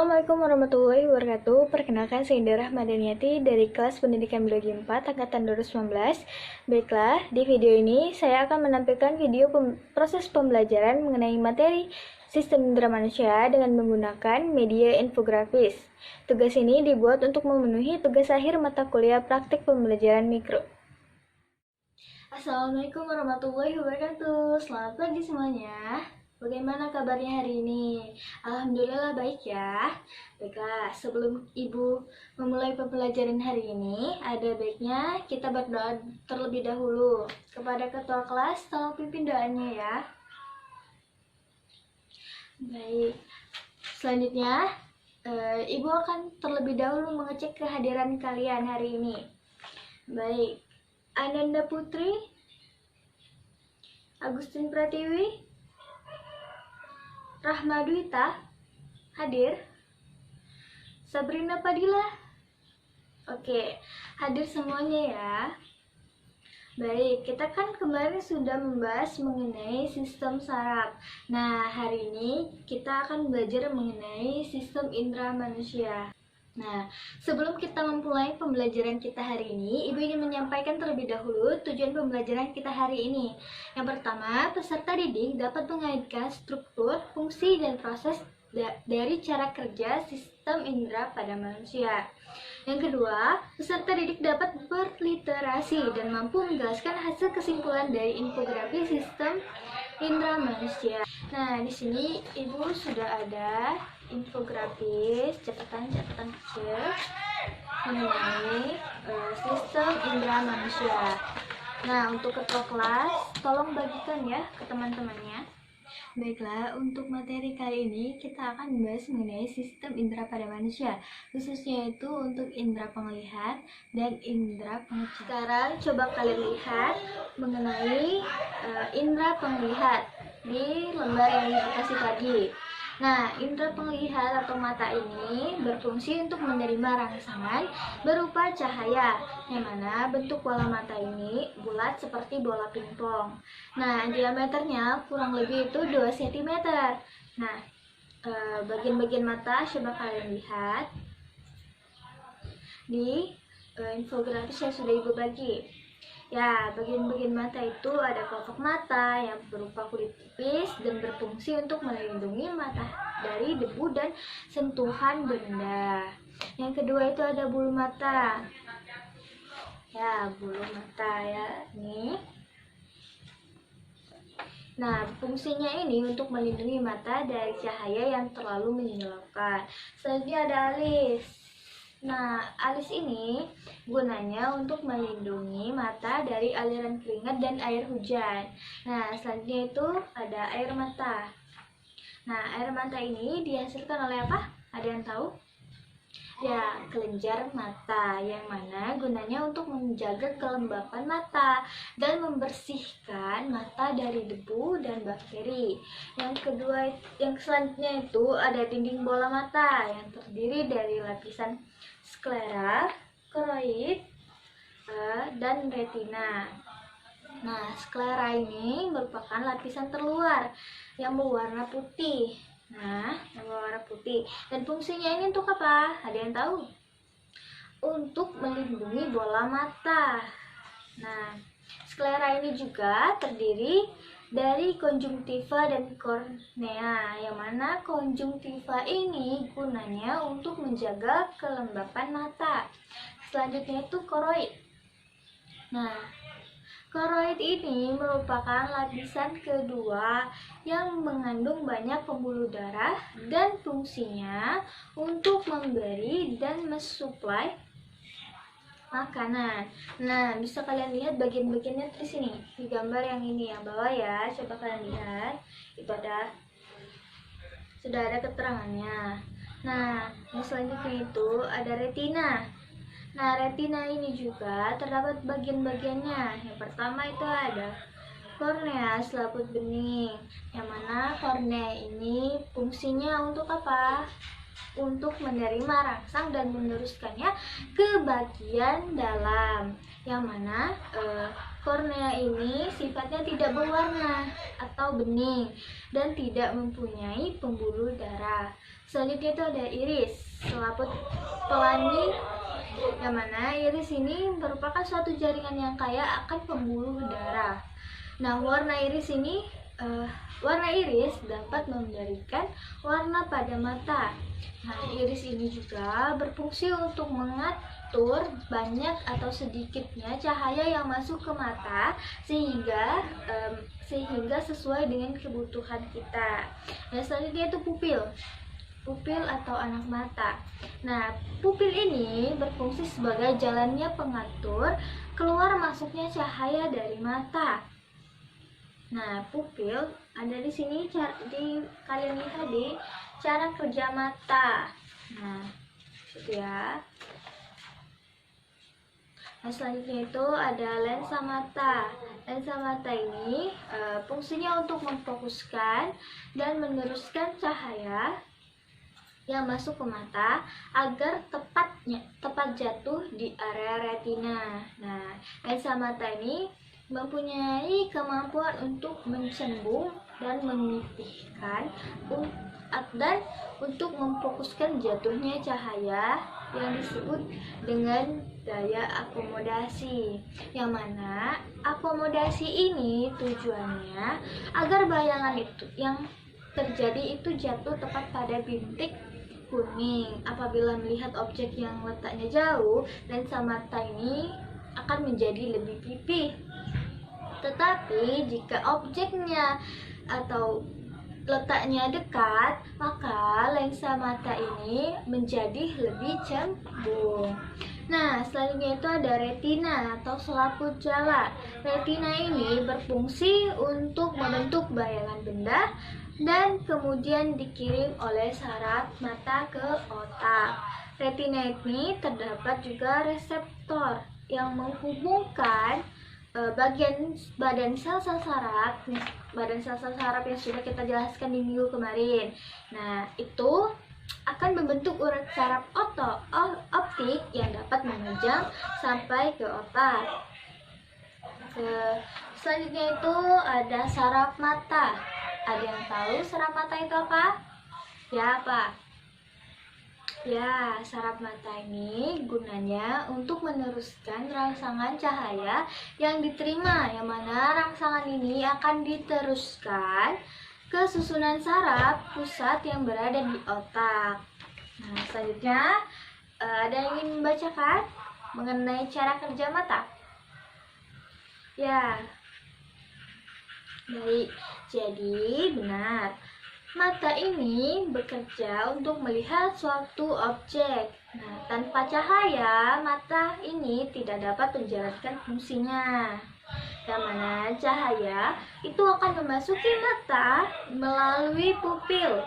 Assalamualaikum warahmatullahi wabarakatuh. Perkenalkan, saya Indah Rahmadaniati dari kelas pendidikan biologi 4 angkatan 2019. Baiklah, di video ini saya akan menampilkan video proses pembelajaran mengenai materi sistem indera manusia dengan menggunakan media infografis. Tugas ini dibuat untuk memenuhi tugas akhir mata kuliah praktik pembelajaran mikro. Assalamualaikum warahmatullahi wabarakatuh. Selamat pagi semuanya. Bagaimana kabarnya hari ini? Alhamdulillah baik ya. Baiklah, sebelum Ibu memulai pembelajaran hari ini, ada baiknya kita berdoa terlebih dahulu. Kepada ketua kelas, tolong pimpin doanya ya. Baik, selanjutnya Ibu akan terlebih dahulu mengecek kehadiran kalian hari ini. Baik, Ananda Putri, Agustin Pratiwi, Rahma Dwita hadir. Sabrina Padilla, oke, hadir semuanya ya. Baik, kita kan kemarin sudah membahas mengenai sistem saraf. Nah, hari ini kita akan belajar mengenai sistem indera manusia. Nah, sebelum kita memulai pembelajaran kita hari ini, Ibu ingin menyampaikan terlebih dahulu tujuan pembelajaran kita hari ini. Yang pertama, peserta didik dapat mengaitkan struktur, fungsi, dan proses dari cara kerja sistem indera pada manusia. Yang kedua, peserta didik dapat berliterasi dan mampu menjelaskan hasil kesimpulan dari infografi sistem indera manusia. Nah, di sini Ibu sudah ada infografis, catatan-catatan kecil mengenai sistem indera manusia. Nah, untuk ketua kelas, tolong bagikan ya ke teman-temannya. Baiklah, untuk materi kali ini kita akan membahas mengenai sistem indera pada manusia, khususnya itu untuk indera penglihat dan indera pengecium. Sekarang coba kalian lihat mengenai indera penglihat di lembar yang Ibu kasih tadi. Nah, indera penglihat atau mata ini berfungsi untuk menerima rangsangan berupa cahaya, yang mana bentuk bola mata ini bulat seperti bola pingpong. Nah, diameternya kurang lebih itu 2 cm. Nah, bagian-bagian mata coba kalian lihat di infografis yang sudah Ibu bagi. Ya, bagian-bagian mata itu ada kelopak mata yang berupa kulit tipis dan berfungsi untuk melindungi mata dari debu dan sentuhan benda. Yang kedua itu ada bulu mata. Ya, bulu mata ya, nih. Nah, fungsinya ini untuk melindungi mata dari cahaya yang terlalu menyilaukan. Selanjutnya ada alis. Nah, alis ini gunanya untuk melindungi mata dari aliran keringat dan air hujan. Nah, selanjutnya itu ada air mata. Nah, air mata ini dihasilkan oleh apa? Ada yang tahu? Ya, kelenjar mata, yang mana gunanya untuk menjaga kelembapan mata dan membersihkan mata dari debu dan bakteri. Yang selanjutnya itu ada dinding bola mata yang terdiri dari lapisan sklera, koroid, dan retina. Nah, sklera ini merupakan lapisan terluar yang berwarna putih. Dan fungsinya ini untuk apa? Ada yang tahu? Untuk melindungi bola mata. Nah, sklera ini juga terdiri dari konjungtiva dan kornea, yang mana konjungtiva ini gunanya untuk menjaga kelembapan mata. Selanjutnya itu koroid. Nah, koroid ini merupakan lapisan kedua yang mengandung banyak pembuluh darah dan fungsinya untuk memberi dan mensuplai makanan. Nah, bisa kalian lihat bagian-bagiannya di sini, di gambar yang ini yang bawah ya. Coba kalian lihat, itu sudah ada keterangannya. Nah, yang selanjutnya itu ada retina. Nah, retina ini juga terdapat bagian-bagiannya. Yang pertama itu ada kornea, selaput bening, yang mana kornea ini fungsinya untuk apa? untuk menerima rangsang dan meneruskannya ke bagian dalam, yang mana kornea ini sifatnya tidak berwarna atau bening dan tidak mempunyai pembuluh darah. Selanjutnya itu ada iris, selaput pelangi, yang mana iris ini merupakan suatu jaringan yang kaya akan pembuluh darah. Nah, warna iris dapat memberikan warna pada mata. Nah, iris ini juga berfungsi untuk mengatur banyak atau sedikitnya cahaya yang masuk ke mata sehingga sesuai dengan kebutuhan kita. Nah, selanjutnya itu pupil atau anak mata. Nah, pupil ini berfungsi sebagai jalannya pengatur keluar masuknya cahaya dari mata. Nah, pupil ada di sini, kalian lihat di cara kerja mata. Nah, itu ya. Nah, selanjutnya itu ada lensa mata. Lensa mata ini fungsinya untuk memfokuskan dan meneruskan cahaya yang masuk ke mata agar tepat jatuh di area retina. Nah, lensa mata ini mempunyai kemampuan untuk mencembung dan memipihkan dan untuk memfokuskan jatuhnya cahaya yang disebut dengan daya akomodasi, yang mana akomodasi ini tujuannya agar bayangan itu yang terjadi itu jatuh tepat pada bintik kuning. Apabila melihat objek yang letaknya jauh, lensa mata ini akan menjadi lebih pipih. Tetapi jika objeknya atau letaknya dekat, maka lensa mata ini menjadi lebih cembung. Nah, selanjutnya itu ada retina atau selaput jala. Retina ini berfungsi untuk membentuk bayangan benda dan kemudian dikirim oleh saraf mata ke otak. Retina ini terdapat juga reseptor yang menghubungkan badan sel-sel saraf yang sudah kita jelaskan di minggu kemarin. Nah, itu akan membentuk urat saraf optik yang dapat menunjang sampai ke otak. Selanjutnya itu ada saraf mata. Ada yang tahu saraf mata itu apa? Ya, apa? Ya, saraf mata ini gunanya untuk meneruskan rangsangan cahaya yang diterima, yang mana rangsangan ini akan diteruskan ke susunan saraf pusat yang berada di otak. Nah, selanjutnya ada yang ingin membacakan mengenai cara kerja mata? Ya, baik. Jadi benar, mata ini bekerja untuk melihat suatu objek. Nah, tanpa cahaya, mata ini tidak dapat menjalankan fungsinya. Yang mana cahaya itu akan memasuki mata melalui pupil.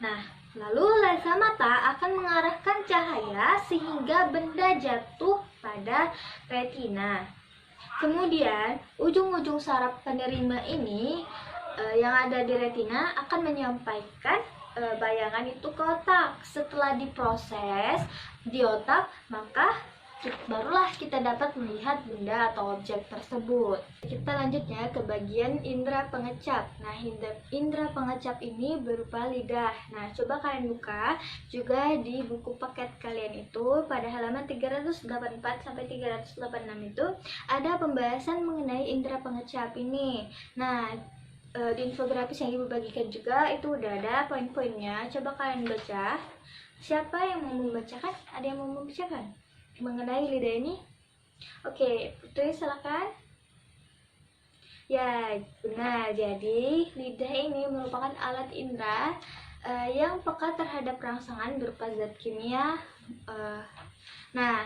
Nah, lalu lensa mata akan mengarahkan cahaya sehingga benda jatuh pada retina. Kemudian, ujung-ujung saraf penerima ini yang ada di retina akan menyampaikan bayangan itu ke otak. Setelah diproses di otak, maka barulah kita dapat melihat benda atau objek tersebut. Kita lanjutnya ke bagian indera pengecap. Nah, indera pengecap ini berupa lidah. Nah, coba kalian buka juga di buku paket kalian itu pada halaman 384 sampai 386 itu ada pembahasan mengenai indera pengecap ini. Nah, di infografis yang ibu bagikan juga itu udah ada poin-poinnya. Coba kalian baca. Siapa yang mau membacakan? Ada yang mau membacakan mengenai lidah ini? Oke, Putri silakan. Ya, benar. Jadi lidah ini merupakan alat indera yang peka terhadap rangsangan berupa zat kimia. Nah,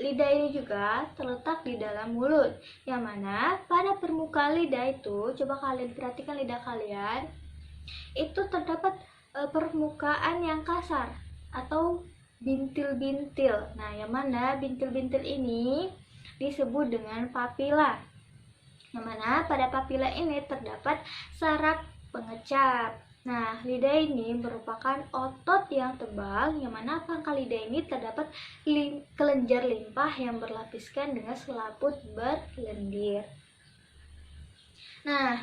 lidah ini juga terletak di dalam mulut, yang mana pada permukaan lidah itu, coba kalian perhatikan lidah kalian, itu terdapat permukaan yang kasar atau bintil-bintil. Nah, yang mana bintil-bintil ini disebut dengan papila. Yang mana pada papila ini terdapat saraf pengecap. Nah, lidah ini merupakan otot yang tebal, yang mana pangkal lidah ini terdapat kelenjar limpah yang berlapiskan dengan selaput berlendir. Nah,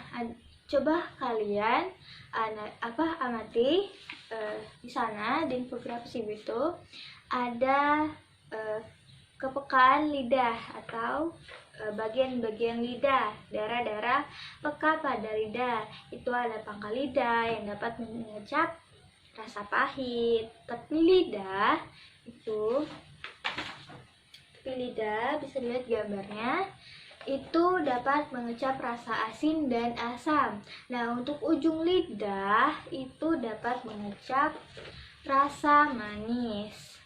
coba kalian amati di sana di infografis itu ada kepekaan lidah atau bagian-bagian lidah, daerah-daerah peka pada lidah. Itu ada pangkal lidah yang dapat mengecap rasa pahit. Tepi lidah bisa dilihat gambarnya, itu dapat mengecap rasa asin dan asam. Nah, untuk ujung lidah itu dapat mengecap rasa manis.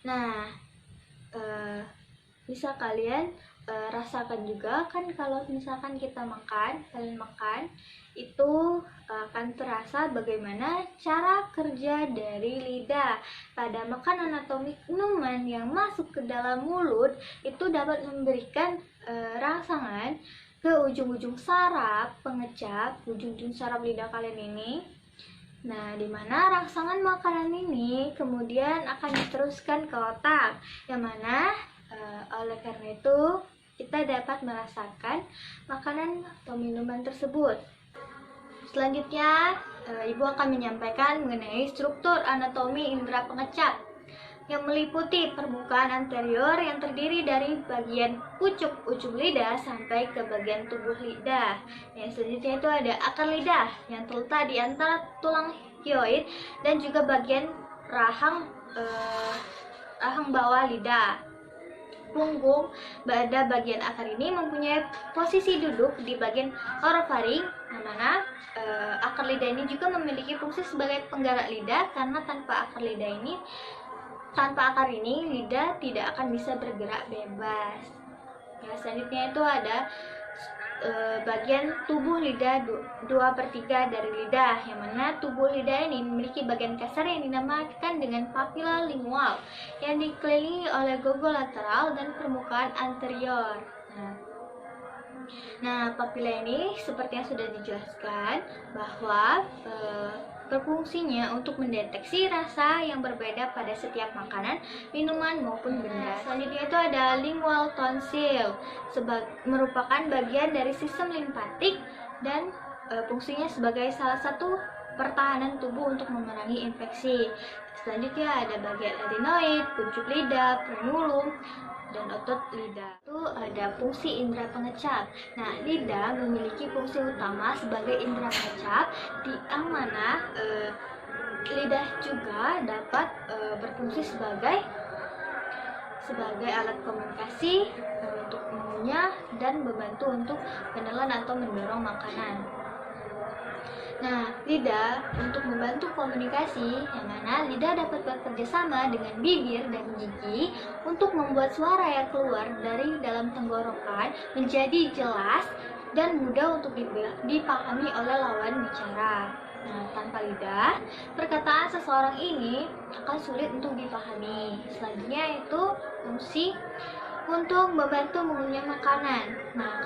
Nah, bisa kalian rasakan juga kan, kalau misalkan kalian makan itu akan terasa bagaimana cara kerja dari lidah. Pada makanan atau minuman yang masuk ke dalam mulut itu dapat memberikan rangsangan ke ujung-ujung saraf pengecap, ujung-ujung saraf lidah kalian ini. Nah, di mana rangsangan makanan ini kemudian akan diteruskan ke otak, yang mana oleh karena itu kita dapat merasakan makanan atau minuman tersebut. Selanjutnya, Ibu akan menyampaikan mengenai struktur anatomi indera pengecap yang meliputi permukaan anterior yang terdiri dari bagian pucuk ujung lidah sampai ke bagian tubuh lidah. Yang selanjutnya itu ada akar lidah yang terletak di antara tulang hyoid dan juga bagian rahang bawah lidah. Punggung pada bagian akar ini mempunyai posisi duduk di bagian orofaring, yang mana akar lidah ini juga memiliki fungsi sebagai penggerak lidah, karena tanpa akar ini lidah tidak akan bisa bergerak bebas. Ya, selanjutnya itu ada bagian tubuh lidah 2/3 dari lidah, yang mana tubuh lidah ini memiliki bagian kasar yang dinamakan dengan papila lingual yang dikelilingi oleh gogol lateral dan permukaan anterior. Nah, papila ini seperti yang sudah dijelaskan bahwa berfungsinya untuk mendeteksi rasa yang berbeda pada setiap makanan, minuman maupun benda. Selanjutnya itu ada lingual tonsil, merupakan bagian dari sistem limpatik dan fungsinya sebagai salah satu pertahanan tubuh untuk memerangi infeksi. Selanjutnya ada bagian adenoid, kuncup lidah, frenulum, dan otot lidah. Itu ada fungsi indera pengecap. Nah, lidah memiliki fungsi utama sebagai indera pengecap, di mana lidah juga dapat berfungsi sebagai alat komunikasi untuk mengunyah dan membantu untuk menelan atau mendorong makanan. Nah, lidah untuk membantu komunikasi, yang mana lidah dapat bekerja sama dengan bibir dan gigi untuk membuat suara yang keluar dari dalam tenggorokan menjadi jelas dan mudah untuk dipahami oleh lawan bicara. Nah, tanpa lidah, perkataan seseorang ini akan sulit untuk dipahami. Selanjutnya itu fungsi untuk membantu mengunyah makanan. Nah,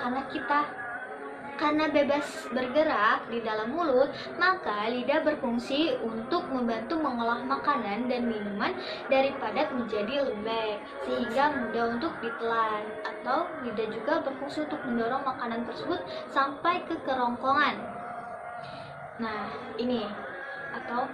karena bebas bergerak di dalam mulut, maka lidah berfungsi untuk membantu mengolah makanan dan minuman dari padat menjadi lembek, sehingga mudah untuk ditelan. Atau lidah juga berfungsi untuk mendorong makanan tersebut sampai ke kerongkongan. Nah, ini atau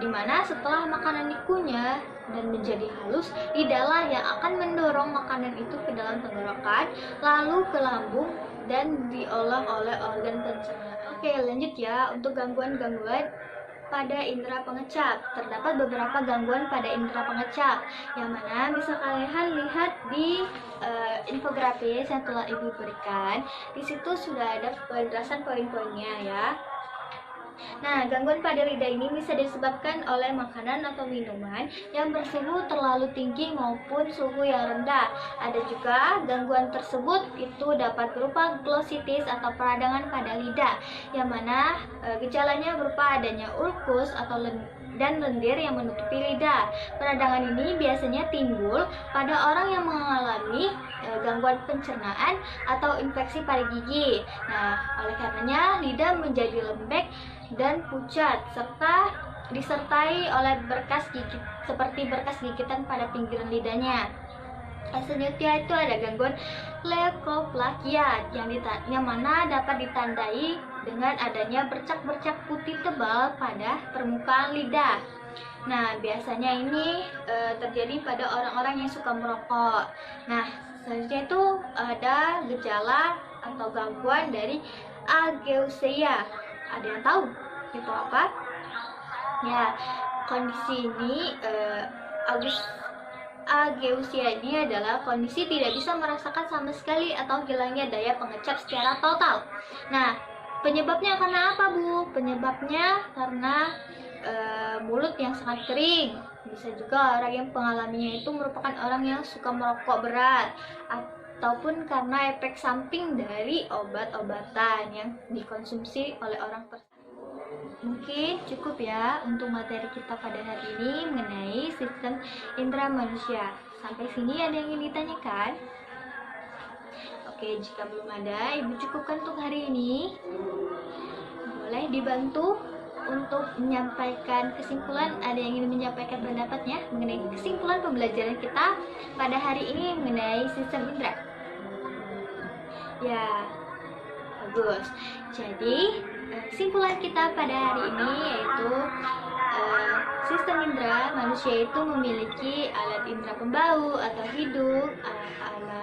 dimana setelah makanan dikunyah dan menjadi halus, lidahlah yang akan mendorong makanan itu ke dalam tenggorokan, lalu ke lambung dan diolah oleh organ pencernaan. Oke, lanjut ya, untuk gangguan-gangguan pada indera pengecap. Terdapat beberapa gangguan pada indera pengecap, yang mana bisa kalian lihat di infografis yang telah Ibu berikan. Di situ sudah ada penjelasan poin-poinnya ya. Nah, gangguan pada lidah ini bisa disebabkan oleh makanan atau minuman yang bersuhu terlalu tinggi maupun suhu yang rendah. Ada juga gangguan tersebut itu dapat berupa glositis atau peradangan pada lidah, yang mana gejalanya berupa adanya ulkus atau dan lendir yang menutupi lidah. Peradangan ini biasanya timbul pada orang yang mengalami gangguan pencernaan atau infeksi pada gigi. Nah, oleh karenanya lidah menjadi lembek dan pucat serta disertai oleh berkas gigit seperti berkas gigitan pada pinggiran lidahnya. Selanjutnya itu ada gangguan leukoplakia yang mana dapat ditandai dengan adanya bercak-bercak putih tebal pada permukaan lidah. Nah, biasanya ini terjadi pada orang-orang yang suka merokok. Nah, selanjutnya itu ada gejala atau gangguan dari ageusia. Ada yang tahu itu apa? Ya, kondisi ini ageusia ini adalah kondisi tidak bisa merasakan sama sekali atau hilangnya daya pengecap secara total. Nah, penyebabnya karena apa, Bu? Penyebabnya karena mulut yang sangat kering. Bisa juga orang yang pengalaminya itu merupakan orang yang suka merokok berat, ataupun karena efek samping dari obat-obatan yang dikonsumsi oleh orang tersebut. Mungkin cukup ya untuk materi kita pada hari ini mengenai sistem indera manusia. Sampai sini ada yang ingin ditanyakan? Oke, jika belum ada, Ibu cukupkan untuk hari ini. Boleh dibantu untuk menyampaikan kesimpulan. Ada yang ingin menyampaikan pendapatnya mengenai kesimpulan pembelajaran kita pada hari ini mengenai sistem indera? Ya, bagus. Jadi kesimpulan kita pada hari ini yaitu sistem indera manusia itu memiliki alat indera pembau atau hidung, ada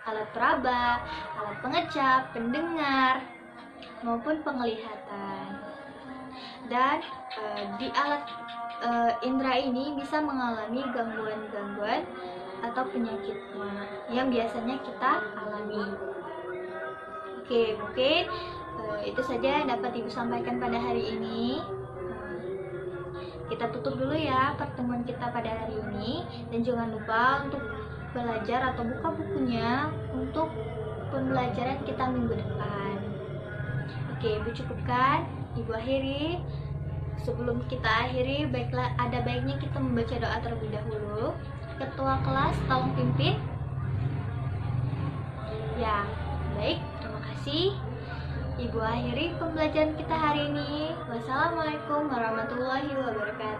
alat peraba, alat pengecap, pendengar, maupun penglihatan. Dan di alat indera ini bisa mengalami gangguan-gangguan atau penyakit yang biasanya kita alami. Oke, itu saja yang dapat Ibu sampaikan pada hari ini. Kita tutup dulu ya pertemuan kita pada hari ini, dan jangan lupa untuk belajar atau buka bukunya untuk pembelajaran kita minggu depan. Oke, Ibu cukupkan, Ibu akhiri. Sebelum kita akhiri, ada baiknya kita membaca doa terlebih dahulu. Ketua kelas tolong pimpin. Ya, baik, terima kasih. Ibu akhiri pembelajaran kita hari ini. Wassalamualaikum warahmatullahi wabarakatuh.